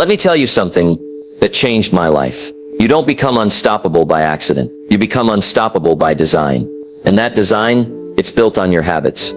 Let me tell you something that changed my life. You don't become unstoppable by accident. You become unstoppable by design. And that design, it's built on your habits.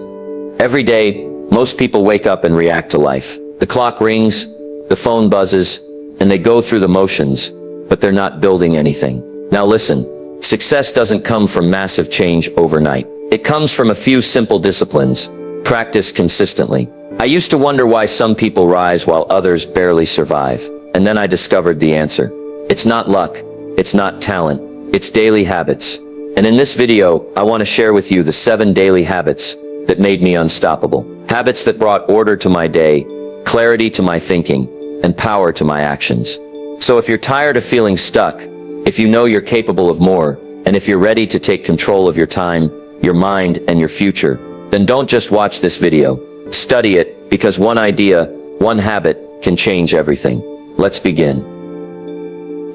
Every day, most people wake up and react to life. The clock rings, the phone buzzes, and they go through the motions, but they're not building anything. Now listen, success doesn't come from massive change overnight. It comes from a few simple disciplines, practiced consistently. I used to wonder why some people rise while others barely survive. And then I discovered the answer. It's not luck. It's not talent. It's daily habits. And in this video, I want to share with you the 7 daily habits that made me unstoppable. Habits that brought order to my day, clarity to my thinking, and power to my actions. So if you're tired of feeling stuck, if you know you're capable of more, and if you're ready to take control of your time, your mind, and your future, then don't just watch this video. Study it, because one idea, one habit, can change everything. Let's begin.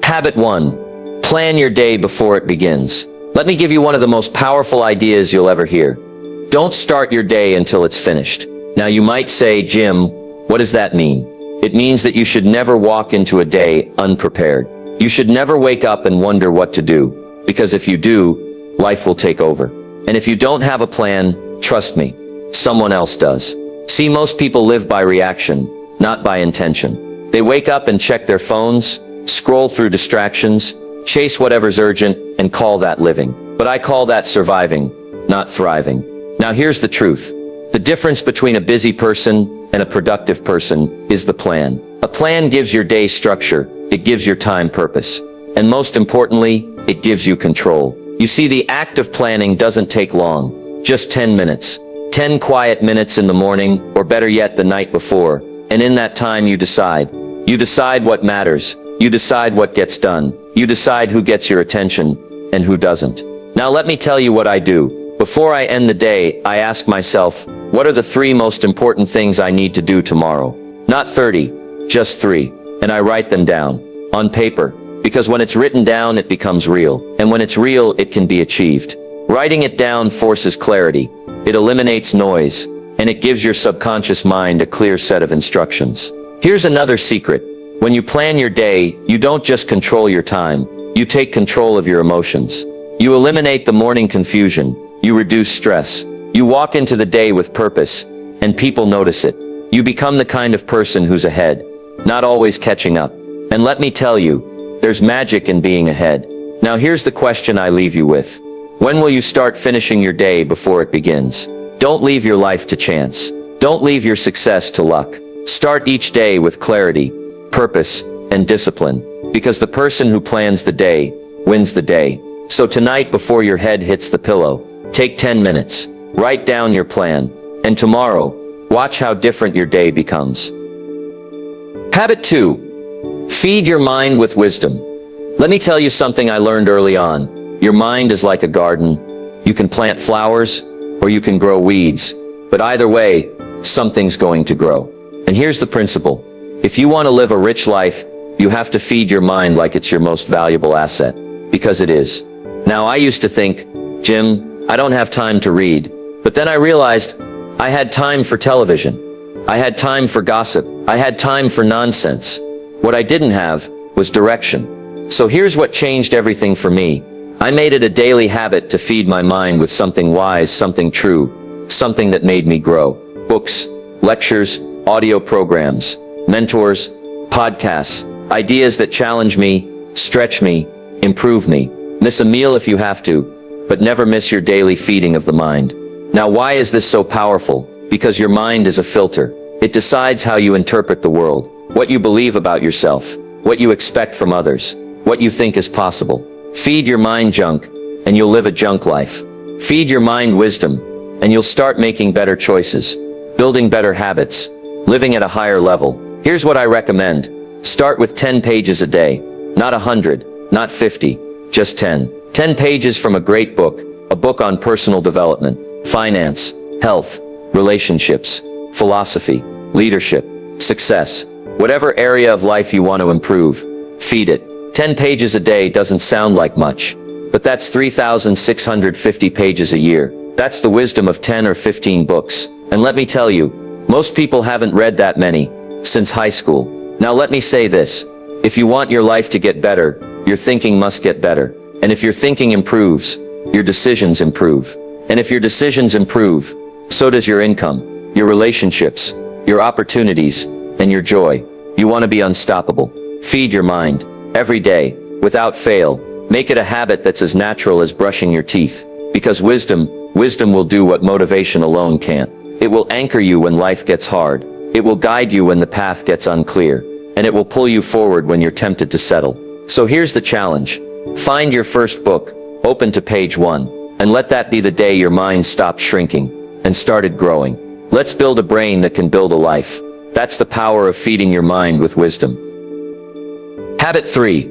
Habit 1. Plan your day before it begins. Let me give you one of the most powerful ideas you'll ever hear. Don't start your day until it's finished. Now you might say, Jim, what does that mean? It means that you should never walk into a day unprepared. You should never wake up and wonder what to do, because if you do, life will take over. And if you don't have a plan, trust me, someone else does. See, most people live by reaction, not by intention. They wake up and check their phones, scroll through distractions, chase whatever's urgent, and call that living. But I call that surviving, not thriving. Now here's the truth. The difference between a busy person and a productive person is the plan. A plan gives your day structure, it gives your time purpose. And most importantly, it gives you control. You see, the act of planning doesn't take long, just 10 minutes. 10 quiet minutes in the morning, or better yet, the night before. And in that time you decide. You decide what matters. You decide what gets done. You decide who gets your attention and who doesn't. Now let me tell you what I do. Before I end the day, I ask myself, what are the 3 most important things I need to do tomorrow? Not 30, just 3. And I write them down, on paper, because when it's written down, it becomes real. And when it's real, it can be achieved. Writing it down forces clarity. It eliminates noise, and it gives your subconscious mind a clear set of instructions. Here's another secret. When you plan your day, you don't just control your time, you take control of your emotions. You eliminate the morning confusion, you reduce stress, you walk into the day with purpose, and people notice it. You become the kind of person who's ahead, not always catching up. And let me tell you, there's magic in being ahead. Now here's the question I leave you with. When will you start finishing your day before it begins? Don't leave your life to chance. Don't leave your success to luck. Start each day with clarity, purpose, and discipline, because the person who plans the day wins the day. So tonight, before your head hits the pillow, take 10 minutes, write down your plan, and tomorrow, watch how different your day becomes. Habit 2. Feed your mind with wisdom. Let me tell you something I learned early on. Your mind is like a garden. You can plant flowers, or you can grow weeds, but either way, something's going to grow. And here's the principle. If you want to live a rich life, you have to feed your mind like it's your most valuable asset, because it is. Now I used to think, Jim, I don't have time to read, but then I realized I had time for television. I had time for gossip. I had time for nonsense. What I didn't have was direction. So here's what changed everything for me. I made it a daily habit to feed my mind with something wise, something true, something that made me grow. Books, lectures, audio programs, mentors, podcasts, ideas that challenge me, stretch me, improve me. Miss a meal if you have to, but never miss your daily feeding of the mind. Now why is this so powerful? Because your mind is a filter. It decides how you interpret the world, what you believe about yourself, what you expect from others, what you think is possible. Feed your mind junk, and you'll live a junk life. Feed your mind wisdom, and you'll start making better choices, building better habits, living at a higher level. Here's what I recommend. Start with 10 pages a day. Not 100, not 50, just 10. 10 pages from a great book, a book on personal development, finance, health, relationships, philosophy, leadership, success, whatever area of life you want to improve. Feed it. 10 pages a day doesn't sound like much, but that's 3,650 pages a year. That's the wisdom of 10 or 15 books. And let me tell you, most people haven't read that many since high school. Now let me say this. If you want your life to get better, your thinking must get better. And if your thinking improves, your decisions improve. And if your decisions improve, so does your income, your relationships, your opportunities, and your joy. You want to be unstoppable. Feed your mind. Every day, without fail. Make it a habit that's as natural as brushing your teeth. Because wisdom will do what motivation alone can't. It will anchor you when life gets hard. It will guide you when the path gets unclear. And it will pull you forward when you're tempted to settle. So here's the challenge. Find your first book, open to page 1, and let that be the day your mind stopped shrinking and started growing. Let's build a brain that can build a life. That's the power of feeding your mind with wisdom. Habit 3.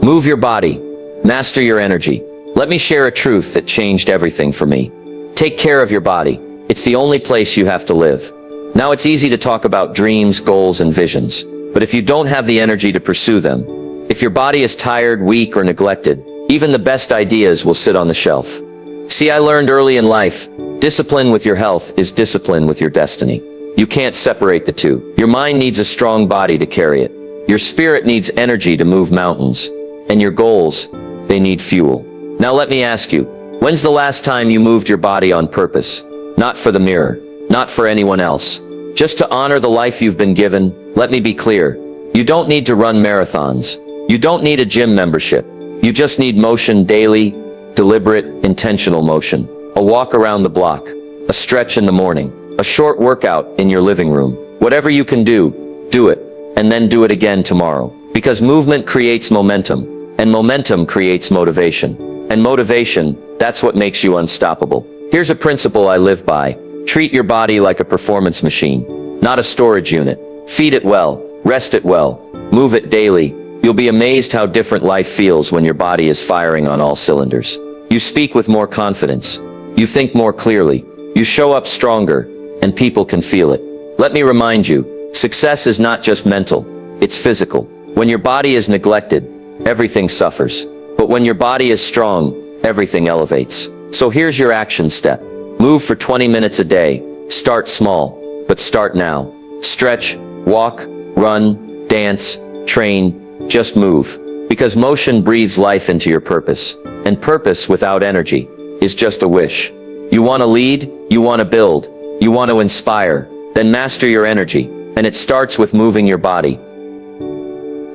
Move your body. Master your energy. Let me share a truth that changed everything for me. Take care of your body. It's the only place you have to live. Now it's easy to talk about dreams, goals, and visions. But if you don't have the energy to pursue them, if your body is tired, weak, or neglected, even the best ideas will sit on the shelf. See, I learned early in life, discipline with your health is discipline with your destiny. You can't separate the two. Your mind needs a strong body to carry it. Your spirit needs energy to move mountains. And your goals, they need fuel. Now let me ask you, when's the last time you moved your body on purpose? Not for the mirror, not for anyone else. Just to honor the life you've been given. Let me be clear. You don't need to run marathons. You don't need a gym membership. You just need motion daily, deliberate, intentional motion. A walk around the block, a stretch in the morning, a short workout in your living room. Whatever you can do, do it, and then do it again tomorrow. Because movement creates momentum, and momentum creates motivation. And motivation, that's what makes you unstoppable. Here's a principle I live by. Treat your body like a performance machine, not a storage unit. Feed it well, rest it well, move it daily. You'll be amazed how different life feels when your body is firing on all cylinders. You speak with more confidence. You think more clearly. You show up stronger, and people can feel it. Let me remind you, success is not just mental, it's physical. When your body is neglected, everything suffers. But when your body is strong, everything elevates. So here's your action step. Move for 20 minutes a day. Start small, but start now. Stretch, walk, run, dance, train, just move. Because motion breathes life into your purpose. And purpose without energy is just a wish. You want to lead, you want to build, you want to inspire, then master your energy. And it starts with moving your body.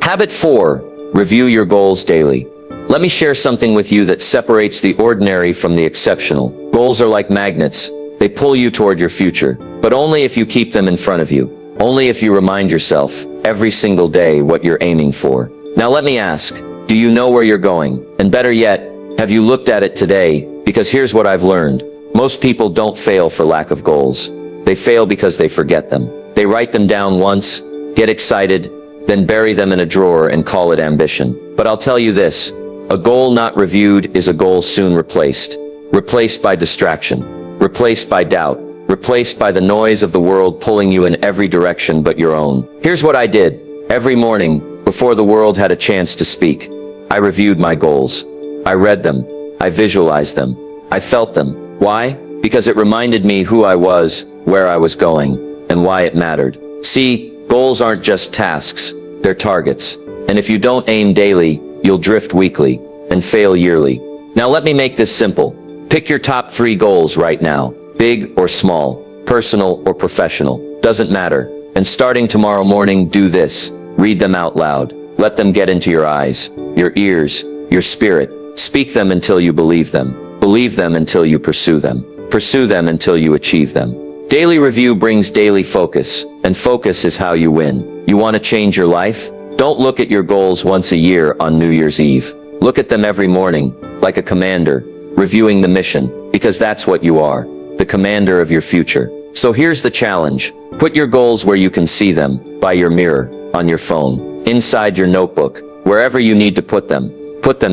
Habit 4. Review your goals daily. Let me share something with you that separates the ordinary from the exceptional. Goals are like magnets. They pull you toward your future, but only if you keep them in front of you. Only if you remind yourself every single day what you're aiming for. Now let me ask, do you know where you're going? And better yet, have you looked at it today? Because here's what I've learned. Most people don't fail for lack of goals. They fail because they forget them. They write them down once, get excited, then bury them in a drawer and call it ambition. But I'll tell you this, a goal not reviewed is a goal soon replaced. Replaced by distraction. Replaced by doubt. Replaced by the noise of the world pulling you in every direction but your own. Here's what I did. Every morning, before the world had a chance to speak, I reviewed my goals. I read them. I visualized them. I felt them. Why? Because it reminded me who I was, where I was going, and why it mattered. See, goals aren't just tasks, they're targets. And if you don't aim daily, you'll drift weekly and fail yearly. Now let me make this simple. Pick your top 3 goals right now. Big or small, personal or professional, doesn't matter. And starting tomorrow morning, do this. Read them out loud. Let them get into your eyes, your ears, your spirit. Speak them until you believe them. Believe them until you pursue them. Pursue them until you achieve them. Daily review brings daily focus, and focus is how you win. You want to change your life? Don't look at your goals once a year on New Year's Eve. Look at them every morning, like a commander, reviewing the mission, because that's what you are. The commander of your future. So here's the challenge. Put your goals where you can see them, by your mirror, on your phone, inside your notebook, wherever you need to put them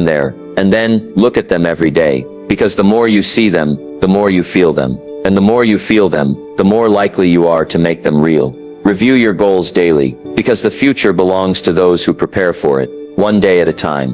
there, and then look at them every day. Because the more you see them, the more you feel them. And the more you feel them, the more likely you are to make them real. Review your goals daily, because the future belongs to those who prepare for it, one day at a time.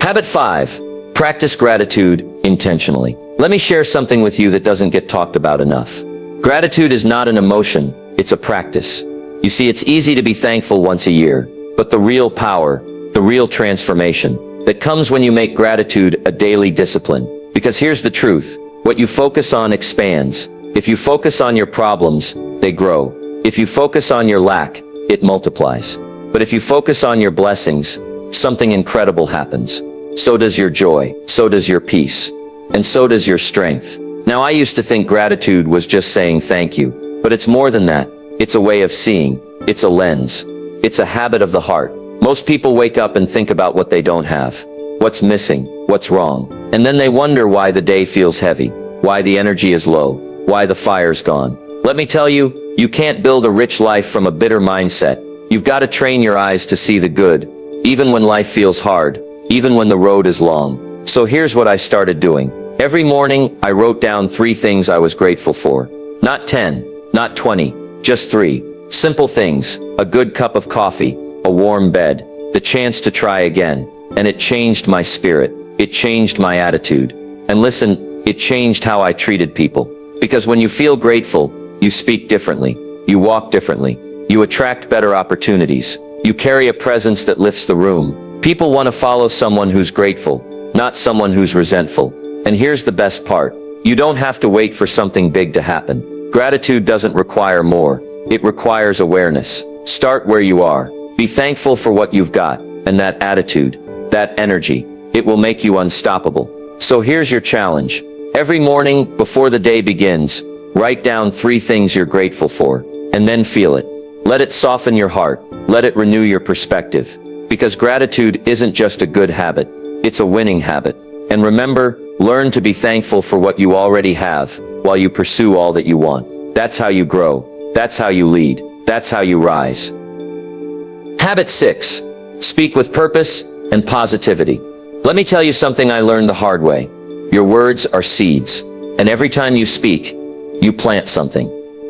Habit 5. Practice gratitude intentionally. Let me share something with you that doesn't get talked about enough. Gratitude is not an emotion, it's a practice. You see, it's easy to be thankful once a year, but the real power, the real transformation, that comes when you make gratitude a daily discipline. Because here's the truth, what you focus on expands. If you focus on your problems, they grow. If you focus on your lack, it multiplies. But if you focus on your blessings, something incredible happens. So does your joy, so does your peace, and so does your strength. Now, I used to think gratitude was just saying thank you, but it's more than that. It's a way of seeing. It's a lens. It's a habit of the heart. Most people wake up and think about what they don't have, what's missing, what's wrong, and then they wonder why the day feels heavy, why the energy is low, why the fire's gone. Let me tell you, you can't build a rich life from a bitter mindset. You've got to train your eyes to see the good, even when life feels hard, even when the road is long. So here's what I started doing. Every morning, I wrote down 3 things I was grateful for. Not 10, not 20, just 3. Simple things: a good cup of coffee, a warm bed, the chance to try again. And it changed my spirit. It changed my attitude. And listen, it changed how I treated people. Because when you feel grateful, you speak differently. You walk differently. You attract better opportunities. You carry a presence that lifts the room. People want to follow someone who's grateful, not someone who's resentful. And here's the best part. You don't have to wait for something big to happen. Gratitude doesn't require more. It requires awareness. Start where you are. Be thankful for what you've got, and that attitude, that energy, it will make you unstoppable. So here's your challenge. Every morning, before the day begins, write down 3 things you're grateful for, and then feel it. Let it soften your heart. Let it renew your perspective. Because gratitude isn't just a good habit, it's a winning habit. And remember, learn to be thankful for what you already have, while you pursue all that you want. That's how you grow. That's how you lead. That's how you rise. Habit 6. Speak with purpose and positivity. Let me tell you something I learned the hard way. Your words are seeds, and every time you speak, you plant something.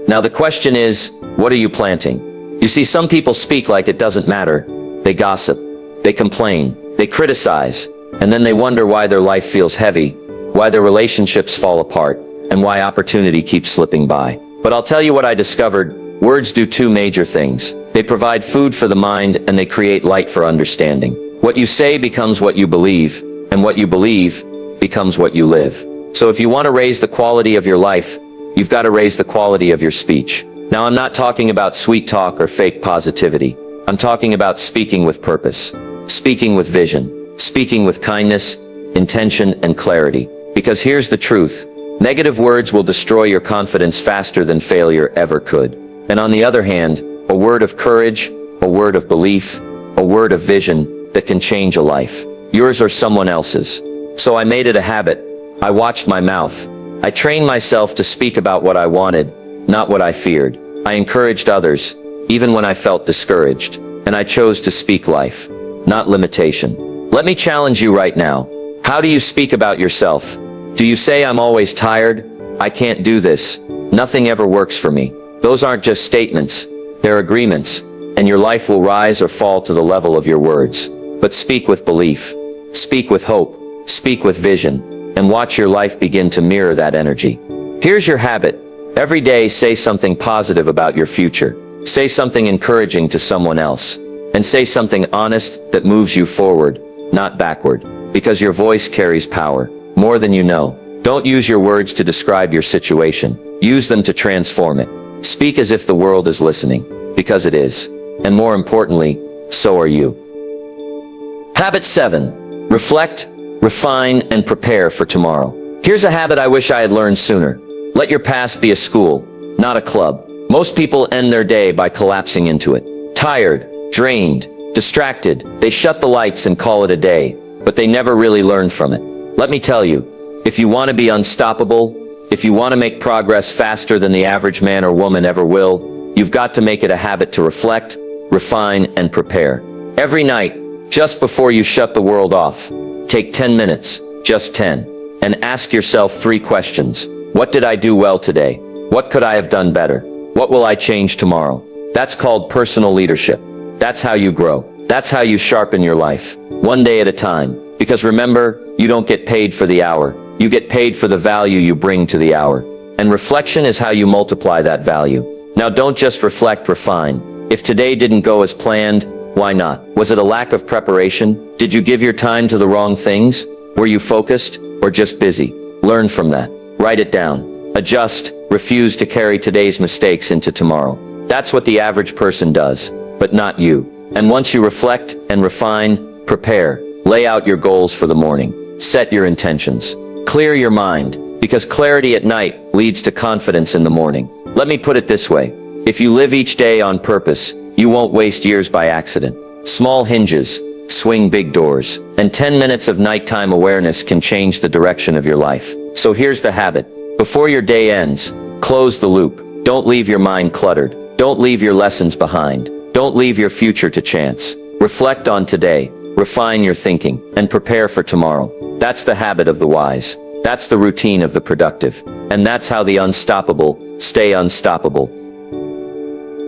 Now the question is, what are you planting? You see, some people speak like it doesn't matter. They gossip, they complain, they criticize, and then they wonder why their life feels heavy, why their relationships fall apart, and why opportunity keeps slipping by. But I'll tell you what I discovered. Words do 2 major things. They provide food for the mind, and they create light for understanding. What you say becomes what you believe, and what you believe becomes what you live. So if you want to raise the quality of your life, you've got to raise the quality of your speech. Now, I'm not talking about sweet talk or fake positivity. I'm talking about speaking with purpose, speaking with vision, speaking with kindness, intention, and clarity. Because here's the truth. Negative words will destroy your confidence faster than failure ever could. And on the other hand, a word of courage, a word of belief, a word of vision that can change a life, yours or someone else's. So I made it a habit. I watched my mouth. I trained myself to speak about what I wanted, not what I feared. I encouraged others, even when I felt discouraged. And I chose to speak life, not limitation. Let me challenge you right now. How do you speak about yourself? Do you say, I'm always tired? I can't do this. Nothing ever works for me. Those aren't just statements. They're agreements. And your life will rise or fall to the level of your words. But speak with belief. Speak with hope. Speak with vision. And watch your life begin to mirror that energy. Here's your habit. Every day, say something positive about your future. Say something encouraging to someone else. And say something honest that moves you forward, not backward. Because your voice carries power, more than you know. Don't use your words to describe your situation. Use them to transform it. Speak as if the world is listening, because it is. And more importantly, so are you. Habit 7. Reflect, refine, and prepare for tomorrow. Here's a habit I wish I had learned sooner. Let your past be a school, not a club. Most people end their day by collapsing into it. Tired, drained, distracted. They shut the lights and call it a day, but they never really learn from it. Let me tell you, if you want to be unstoppable, if you want to make progress faster than the average man or woman ever will, you've got to make it a habit to reflect, refine, and prepare. Every night, just before you shut the world off, take 10 minutes, just 10, and ask yourself 3 questions. What did I do well today? What could I have done better? What will I change tomorrow? That's called personal leadership. That's how you grow. That's how you sharpen your life, one day at a time. Because remember, you don't get paid for the hour. You get paid for the value you bring to the hour. And reflection is how you multiply that value. Now don't just reflect, refine. If today didn't go as planned, why not? Was it a lack of preparation? Did you give your time to the wrong things? Were you focused or just busy? Learn from that. Write it down. Adjust. Refuse to carry today's mistakes into tomorrow. That's what the average person does, but not you. And once you reflect and refine, prepare. Lay out your goals for the morning. Set your intentions. Clear your mind, because clarity at night leads to confidence in the morning. Let me put it this way. If you live each day on purpose, you won't waste years by accident. Small hinges swing big doors, and 10 minutes of nighttime awareness can change the direction of your life. So here's the habit. Before your day ends, close the loop. Don't leave your mind cluttered. Don't leave your lessons behind. Don't leave your future to chance. Reflect on today, refine your thinking, and prepare for tomorrow. That's the habit of the wise. That's the routine of the productive. And that's how the unstoppable stay unstoppable.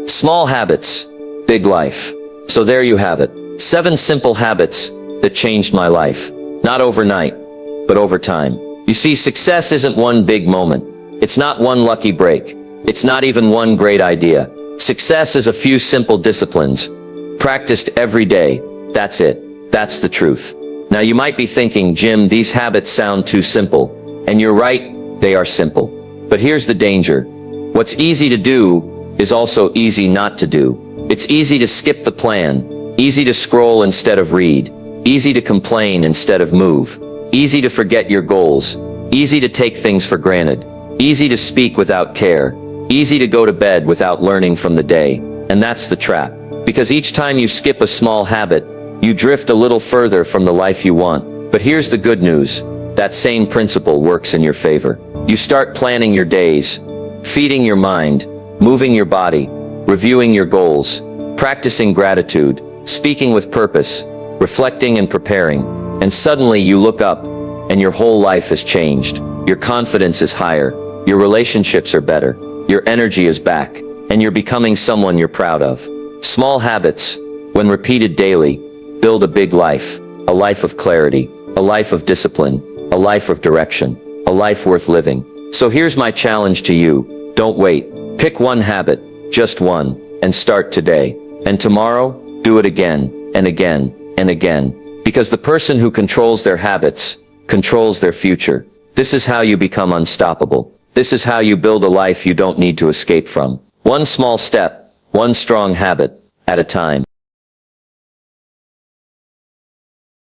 Small habits, big life. So there you have it. 7 simple habits that changed my life. Not overnight, but over time. You see, success isn't one big moment. It's not one lucky break. It's not even one great idea. Success is a few simple disciplines, practiced every day. That's it. That's the truth. Now you might be thinking, Jim, these habits sound too simple. And you're right, they are simple. But here's the danger. What's easy to do is also easy not to do. It's easy to skip the plan, easy to scroll instead of read, easy to complain instead of move, easy to forget your goals, easy to take things for granted, easy to speak without care, easy to go to bed without learning from the day. And that's the trap. Because each time you skip a small habit, you drift a little further from the life you want. But here's the good news. That same principle works in your favor. You start planning your days, feeding your mind, moving your body, reviewing your goals, practicing gratitude, speaking with purpose, reflecting and preparing, and suddenly you look up, and your whole life has changed. Your confidence is higher, your relationships are better, your energy is back, and you're becoming someone you're proud of. Small habits, when repeated daily, build a big life, a life of clarity, a life of discipline, a life of direction, a life worth living. So here's my challenge to you. Don't wait. Pick one habit, just one, and start today. And tomorrow, do it again, and again, and again. Because the person who controls their habits, controls their future. This is how you become unstoppable. This is how you build a life you don't need to escape from. One small step, one strong habit, at a time.